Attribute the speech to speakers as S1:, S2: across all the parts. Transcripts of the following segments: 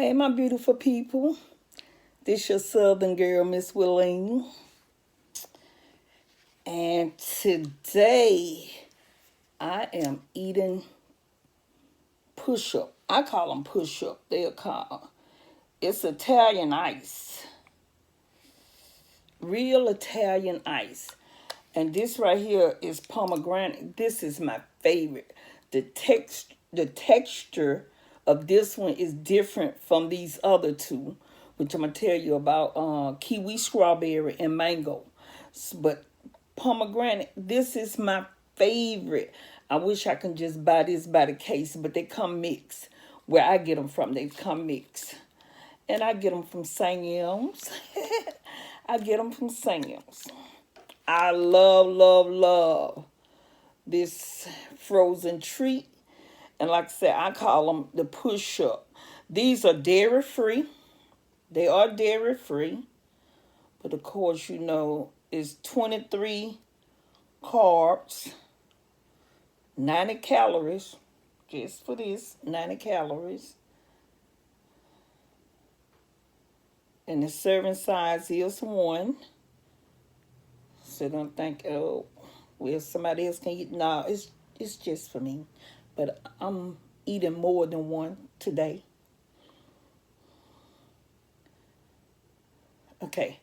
S1: Hey, my beautiful people. This your Southern girl, Miss Willing. And today I am eating push-up. I call them push-up. They're called. It's Italian ice. Real Italian ice. And this right here is pomegranate. This is my favorite. The texture of this one is different from these other two, which I'm gonna tell you about. Kiwi, strawberry, and mango. But pomegranate, this is my favorite. I wish I could just buy this by the case, but they come mixed. Where I get them from, they come mixed. And I get them from Sam's. I get them from Sam's. I love this frozen treat. And like I said, I call them the push-up. These are dairy-free. They are dairy-free. But of course, you know, it's 23 carbs, 90 calories. Just for this, 90 calories. And the serving size is 1. So don't think, oh, well, somebody else can eat. No, it's just for me. But I'm eating more than 1 today. Okay.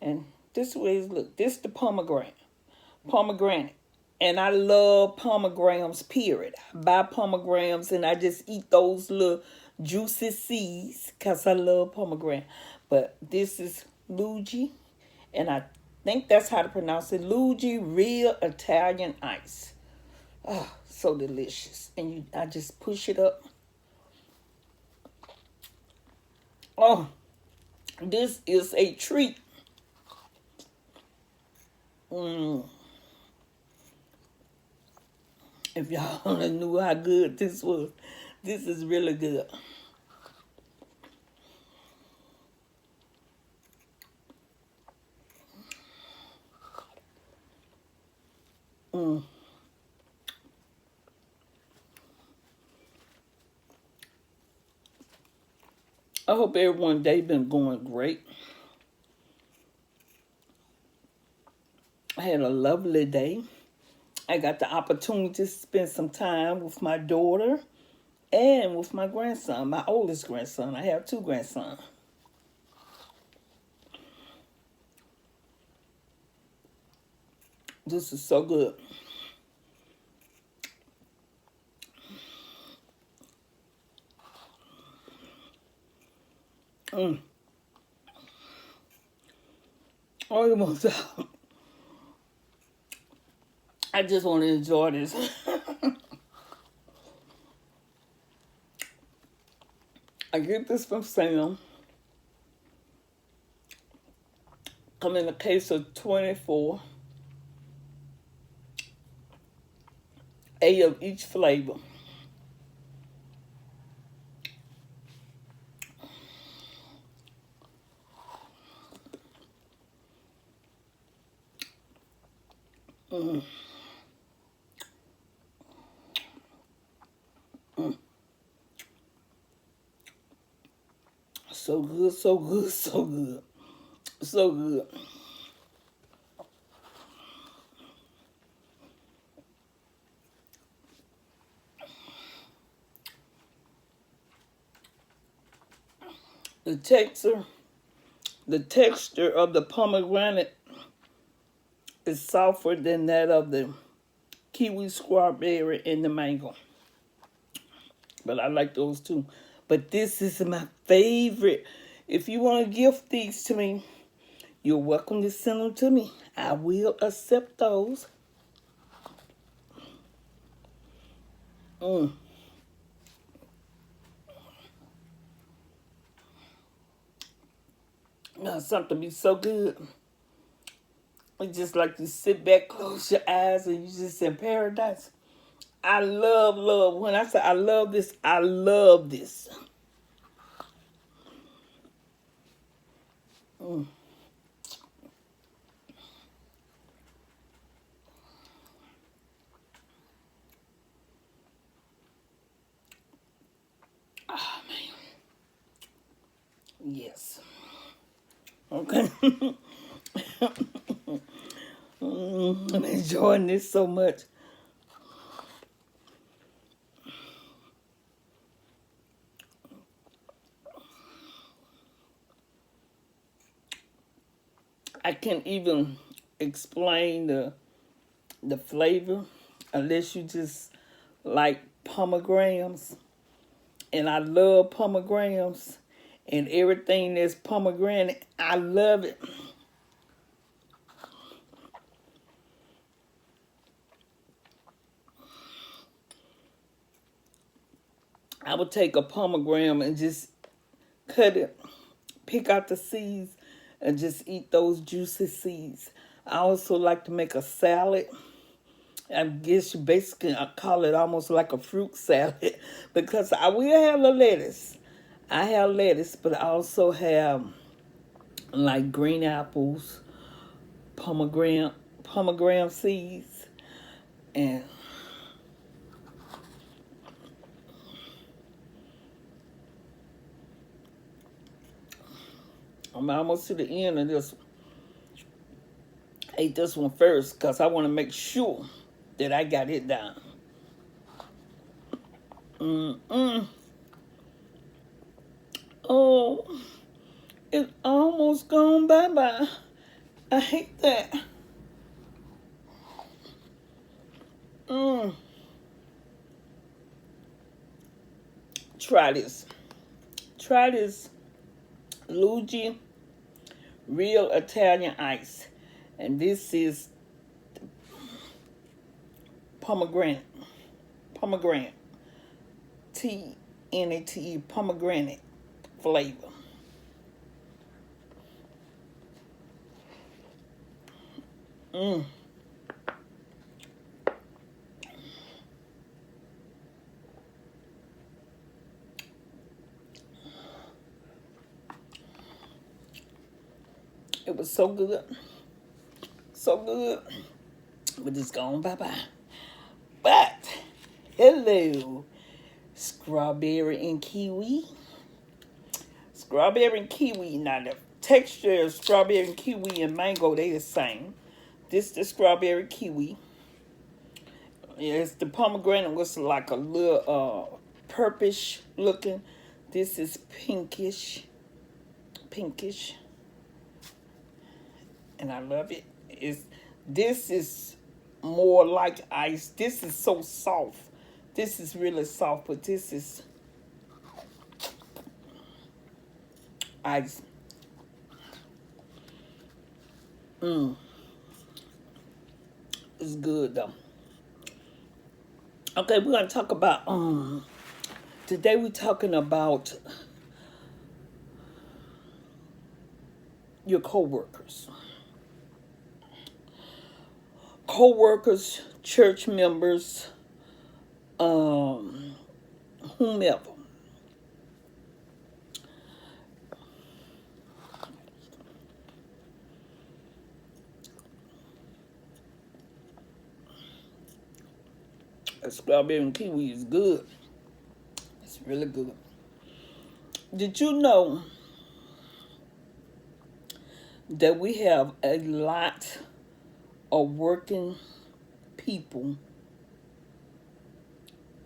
S1: And this way, look, this the pomegranate. And I love pomegranates, period. I buy pomegranates and I just eat those little juicy seeds because I love pomegranate. But this is Luigi, and I think that's how to pronounce it. Luigi Real Italian Ice. Oh, so delicious. And I just push it up. Oh, this is a treat. If y'all only knew how good this was. This is really good. I hope everyone day been going great. I had a lovely day. I got the opportunity to spend some time with my daughter and with my grandson, my oldest grandson. I have 2 grandsons. This is so good. Almost out. I just want to enjoy this. I get this from Sam. Come in a case of 24. 8 of each flavor. So good, so good, so good. So good. The texture of the pomegranate is softer than that of the kiwi, strawberry, and the mango. But I like those too. But this is my favorite. If you want to gift these to me, you're welcome to send them to me. I will accept those. Now, something be so good. It's just like you sit back, close your eyes, and you just in paradise. I love. When I say I love this, I love this. Oh, man. Yes. Okay. I'm enjoying this so much. I can't even explain the flavor unless you just like pomegranates. And I love pomegranates and everything that's pomegranate. I love it. I would take a pomegranate and just cut it, pick out the seeds, and just eat those juicy seeds. I also like to make a salad. I guess you basically I call it almost like a fruit salad because I will have the lettuce. I have lettuce, but I also have like green apples, pomegranate, pomegranate seeds, and I'm almost to the end of this. I ate this one first because I want to make sure that I got it down. Mm-mm. Oh, it's almost gone bye-bye. I hate that. Mm. Try this. Try this Luigi Real Italian Ice. And this is pomegranate. Pomegranate. T-N-A-T-E. Pomegranate flavor. Mmm. It was so good. So good. But it's gone bye-bye. But, hello. Strawberry and kiwi. Strawberry and kiwi. Now, the texture of strawberry and kiwi and mango, they the same. This the strawberry kiwi. Yes, the pomegranate was like a little purplish looking. This is pinkish. Pinkish. And I love it. This is more like ice. This is so soft. This is really soft, but this is ice. It's good though. Okay, we're gonna talk about today we're talking about your co-workers. Co-workers, church members, whomever. Strawberry and kiwi is good. It's really good. Did you know that we have a lot of working people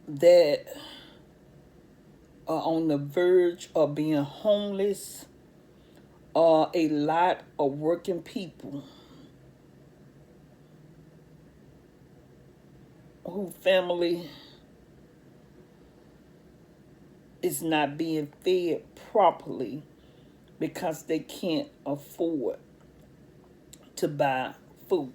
S1: that are on the verge of being homeless? A lot of working people whose family is not being fed properly because they can't afford to buy food.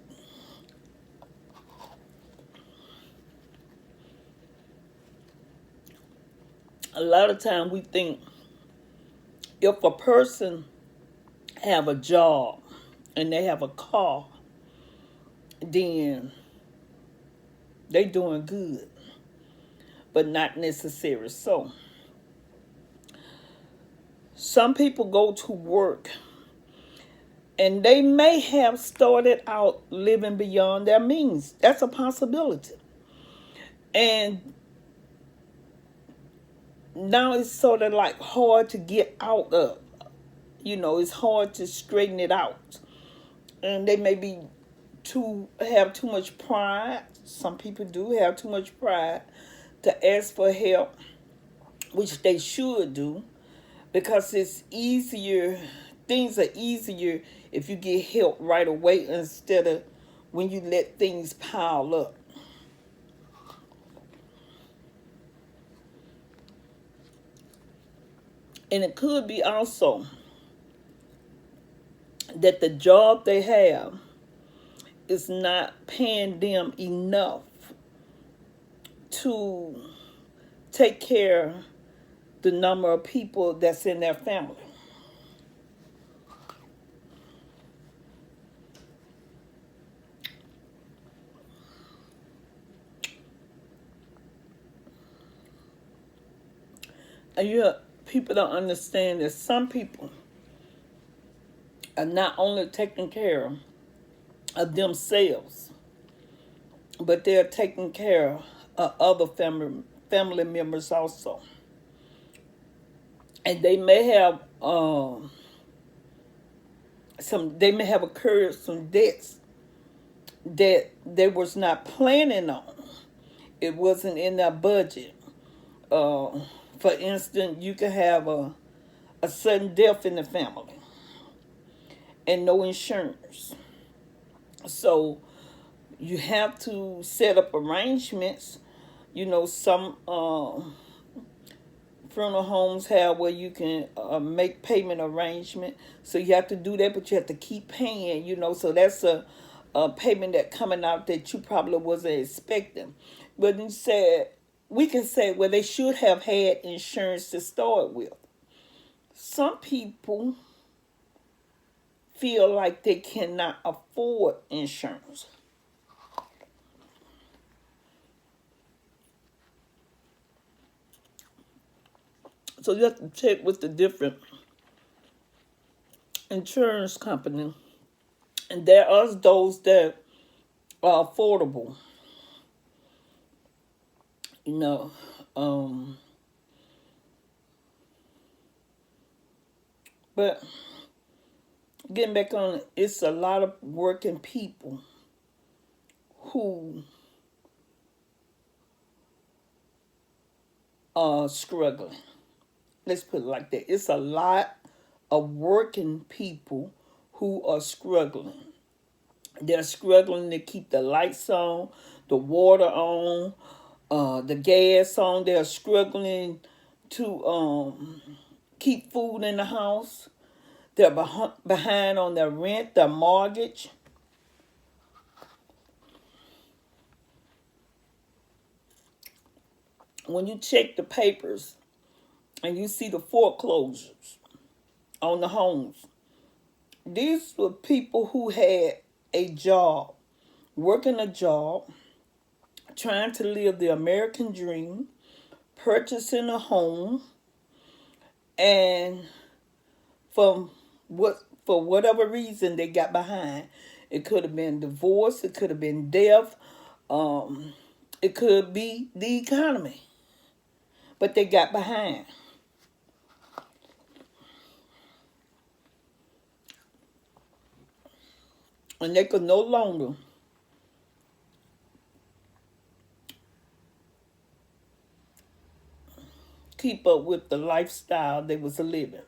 S1: A lot of time we think if a person have a job and they have a car, then they doing good, but not necessary. So some people go to work and they may have started out living beyond their means. That's a possibility. And now it's sort of like hard to get out of. it's hard to straighten it out. And they may be have too much pride. Some people do have too much pride to ask for help, which they should do, because it's easier. Things are easier if you get help right away instead of when you let things pile up. And it could be also that the job they have is not paying them enough to take care of the number of people that's in their family. And people don't understand that some people are not only taking care of themselves, but they're taking care of other family members also. And they may have they may have incurred some debts that they was not planning on. It wasn't in their budget. For instance, you can have a sudden death in the family and no insurance. So you have to set up arrangements. Some funeral homes have where you can make payment arrangement. So you have to do that, but you have to keep paying, So that's a payment that coming out that you probably wasn't expecting. But we can say, well, they should have had insurance to start with. Some people feel like they cannot afford insurance. So you have to check with the different insurance company. And there are those that are affordable. But getting back on it, it's a lot of working people who are struggling. Let's put it like that. It's a lot of working people who are struggling. They're struggling to keep the lights on, the water on, the gas on. They're struggling to keep food in the house. They're behind on their rent, their mortgage. When you check the papers and you see the foreclosures on the homes, these were people who had a job, working a job, trying to live the American dream, purchasing a home, and for whatever reason they got behind. It could have been divorce, it could have been death, it could be the economy, but they got behind. And they could no longer keep up with the lifestyle they was living.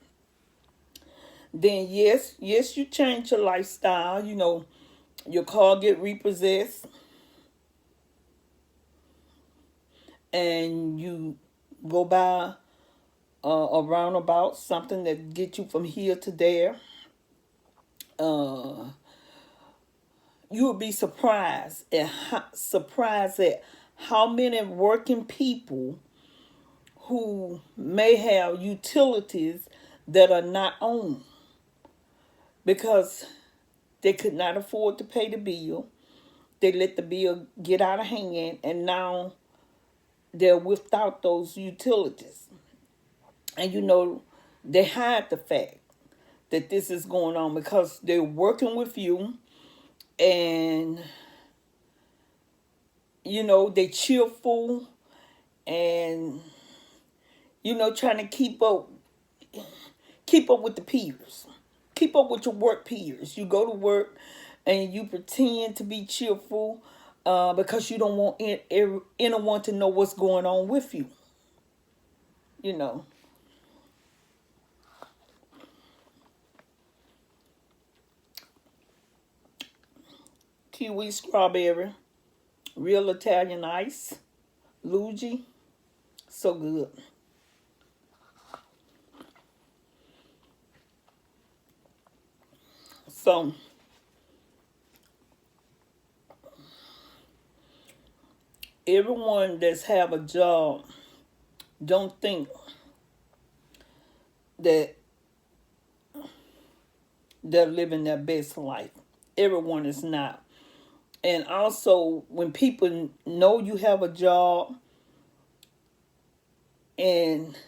S1: Then yes, you change your lifestyle. Your car get repossessed, and you go by a roundabout, something that get you from here to there. You would be surprised at how many working people who may have utilities that are not owned because they could not afford to pay the bill. They let the bill get out of hand, and now they're without those utilities. And they hide the fact that this is going on because they're working with you, and they cheerful, and trying to keep up with the peers. Keep up with your work peers. You go to work and you pretend to be cheerful because you don't want anyone to know what's going on with you. You know. Kiwi strawberry, real Italian ice, Luigi, so good. So everyone that's have a job, don't think that they're living their best life. Everyone is not. And also, when people know you have a job and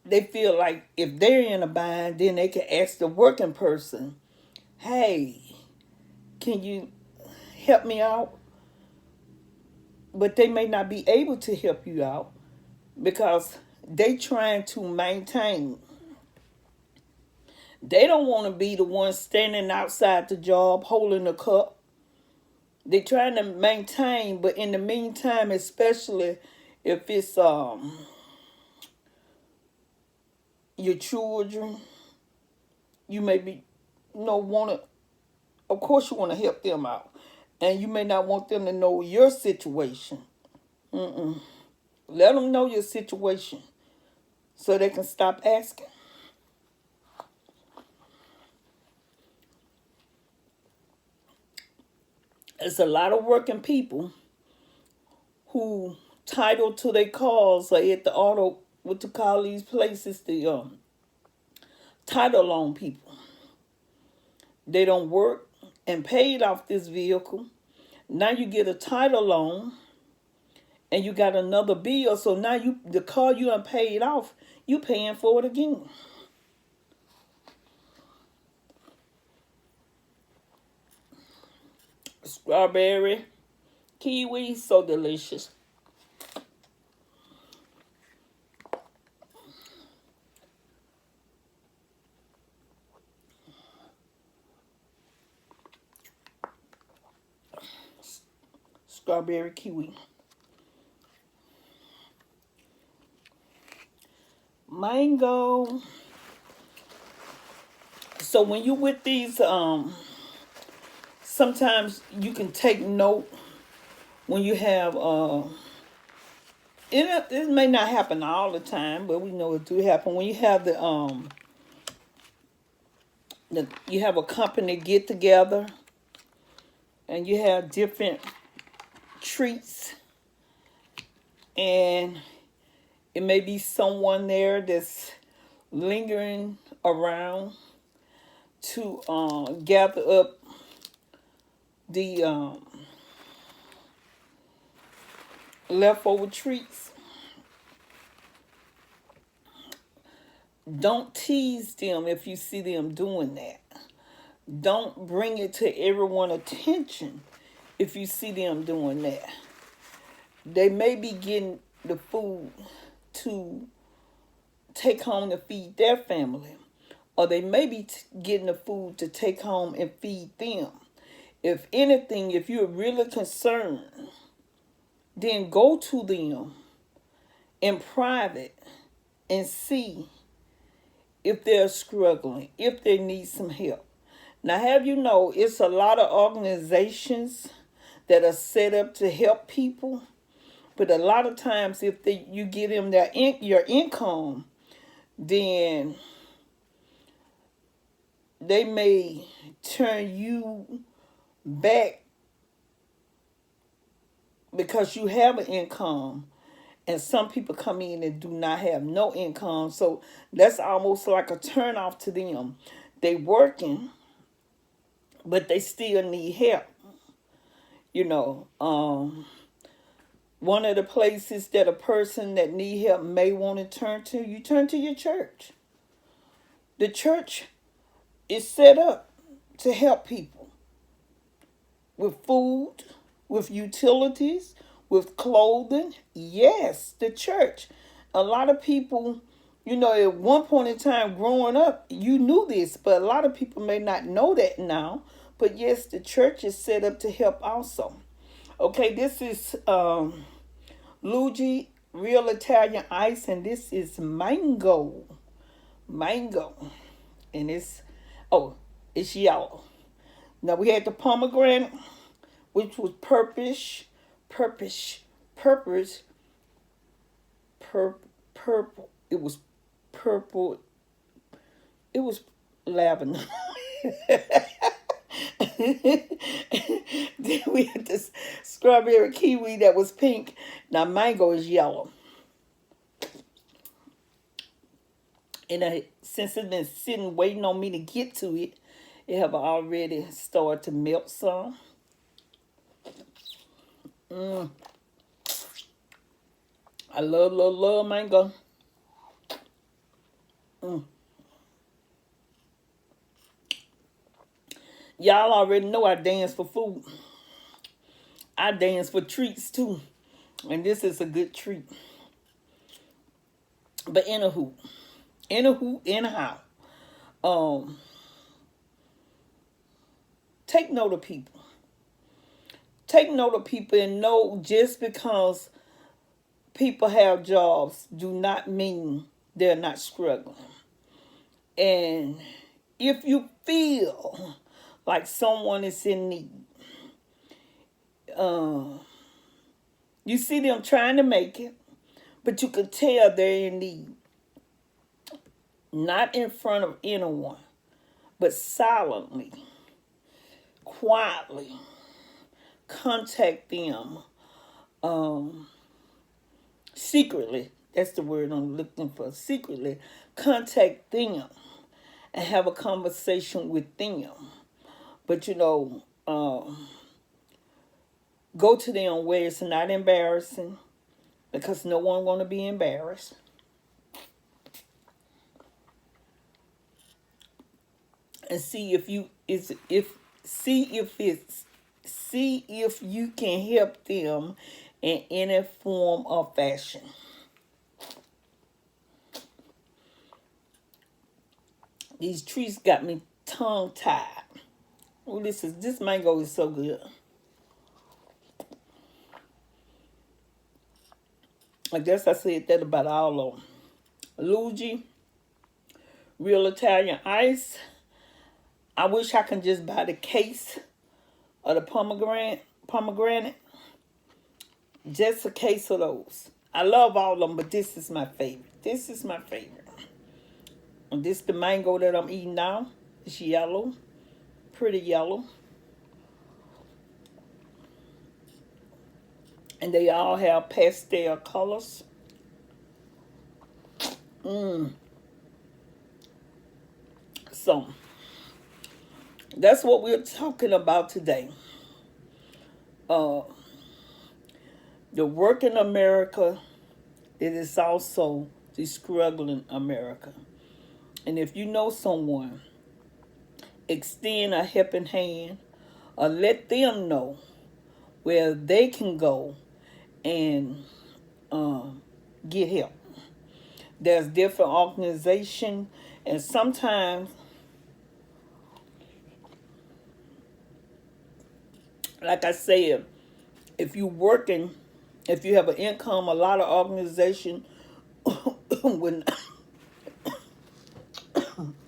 S1: they feel like if they're in a bind, then they can ask the working person, hey, can you help me out? But they may not be able to help you out because they trying to maintain. They don't want to be the one standing outside the job holding the cup. They're trying to maintain, but in the meantime, especially if it's your children, you may be want to. Of course, you want to help them out, and you may not want them to know your situation. Let them know your situation so they can stop asking. There's a lot of working people who title to their cars are at the auto, what to call these places, the title loan people. They don't work and paid off this vehicle. Now you get a title loan and you got another bill. So now the car you done paid off, you paying for it again. Strawberry, kiwi, so delicious. Strawberry, kiwi. Mango. So when you with these, sometimes you can take note when you have, it may not happen all the time, but we know it do happen. When you have you have a company get together and you have different treats, and it may be someone there that's lingering around to gather up the leftover treats. Don't tease them if you see them doing that. Don't bring it to everyone's attention if you see them doing that. They may be getting the food to take home to feed their family, or they may be getting the food to take home and feed them. If anything, if you're really concerned, then go to them in private and see if they're struggling, if they need some help. Now, have you know, it's a lot of organizations that are set up to help people, but a lot of times if you give them your income, then they may turn you back because you have an income, and some people come in and do not have no income. So that's almost like a turn off to them. They working, but they still need help. You know, one of the places that a person that need help may want to turn to, you turn to your church. The church is set up to help people with food, with utilities, with clothing. Yes, the church. A lot of people You know, at one point in time growing up, you knew this, but a lot of people may not know that now. But yes, the church is set up to help also. Okay, this is Luigi Real Italian Ice, and this is mango. Mango. And it's yellow. Now we had the pomegranate, which was purplish, purple, purple. It was purple. It was lavender. Then we had this strawberry kiwi that was pink. Now mango is yellow. And since it's been sitting waiting on me to get to it, it have already started to melt some. I love mango. Y'all already know I dance for food. I dance for treats too. And this is a good treat. But anyhow, take note of people. Take note of people and know just because people have jobs do not mean they're not struggling. And if you feel like someone is in need, you see them trying to make it, but you can tell they're in need. Not in front of anyone, but silently, quietly contact them, secretly. That's the word I'm looking for. Secretly contact them and have a conversation with them. But go to them where it's not embarrassing, because no one want to be embarrassed. And see if you can help them in any form or fashion. These trees got me tongue tied. Oh, this mango is so good. I guess I said that about all of them. Luigi, Real Italian Ice. I wish I could just buy the case of the pomegranate. Just a case of those. I love all of them, but this is my favorite. And this the mango that I'm eating now. It's yellow. Pretty yellow. And they all have pastel colors. So that's what we're talking about today. The working America, it is also the struggling America. And if you know someone, extend a helping hand or let them know where they can go and get help. There's different organizations, and sometimes, like I said, if you have an income, a lot of organizations would,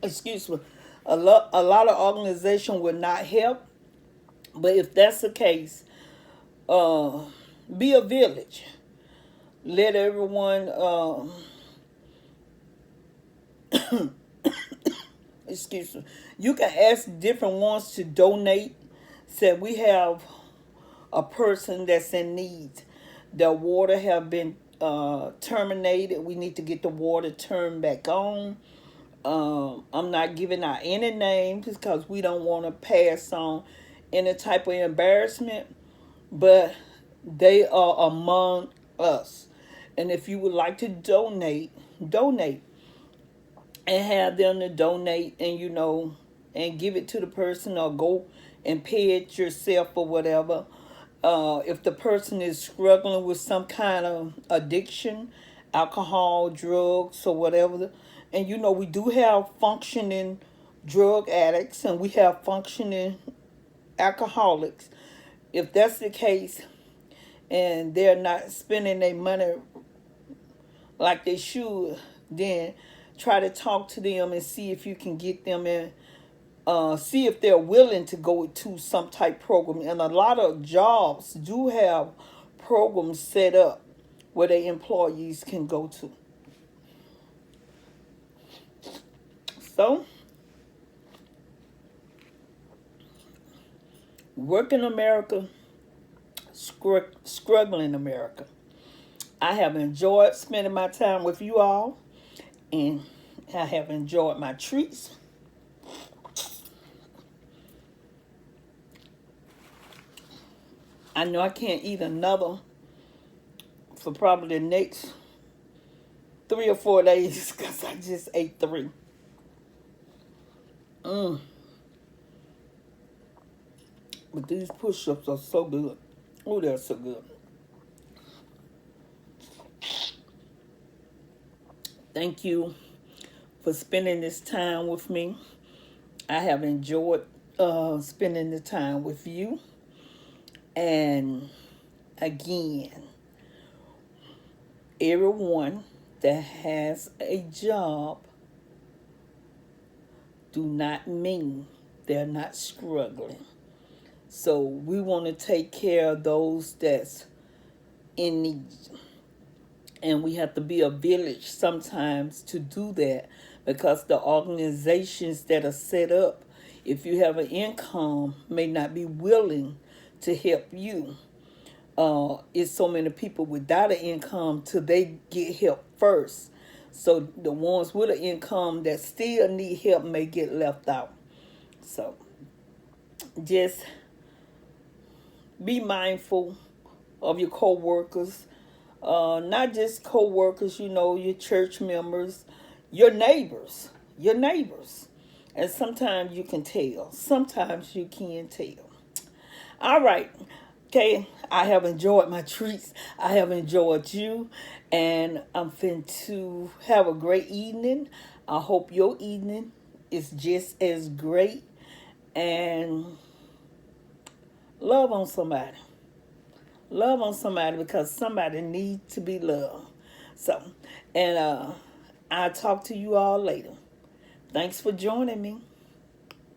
S1: excuse me, a lot of organizations would not help. But if that's the case, be a village. Let everyone, excuse me, you can ask different ones to donate. Say we have a person that's in need. Their water have been terminated. We need to get the water turned back on. I'm not giving out any names because we don't want to pass on any type of embarrassment, but they are among us. And if you would like to donate and have them to donate, and and give it to the person, or go and pay it yourself or whatever. If the person is struggling with some kind of addiction, alcohol, drugs, or whatever. And you know, we do have functioning drug addicts and we have functioning alcoholics. If that's the case and they're not spending their money like they should, then try to talk to them and see if you can get them in, see if they're willing to go to some type program. And a lot of jobs do have programs set up where their employees can go to. So, working America, struggling America. I have enjoyed spending my time with you all, and I have enjoyed my treats. I know I can't eat another for probably the next 3 or 4 days because I just ate 3. But these push-ups are so good. Oh, they're so good. Thank you for spending this time with me. I have enjoyed spending the time with you. And again, everyone that has a job do not mean they're not struggling. So we want to take care of those that's in need. And we have to be a village sometimes to do that, because the organizations that are set up, if you have an income, may not be willing to help you. It's so many people without an income till they get help first. So the ones with an income that still need help may get left out. So just be mindful of your co-workers. Not just co-workers, you know, your church members, your neighbors. And sometimes you can tell. Sometimes you can tell. All right. Okay, I have enjoyed my treats. I have enjoyed you. And I'm fin to have a great evening. I hope your evening is just as great. And love on somebody. Love on somebody, because somebody needs to be loved. So, and I'll talk to you all later. Thanks for joining me.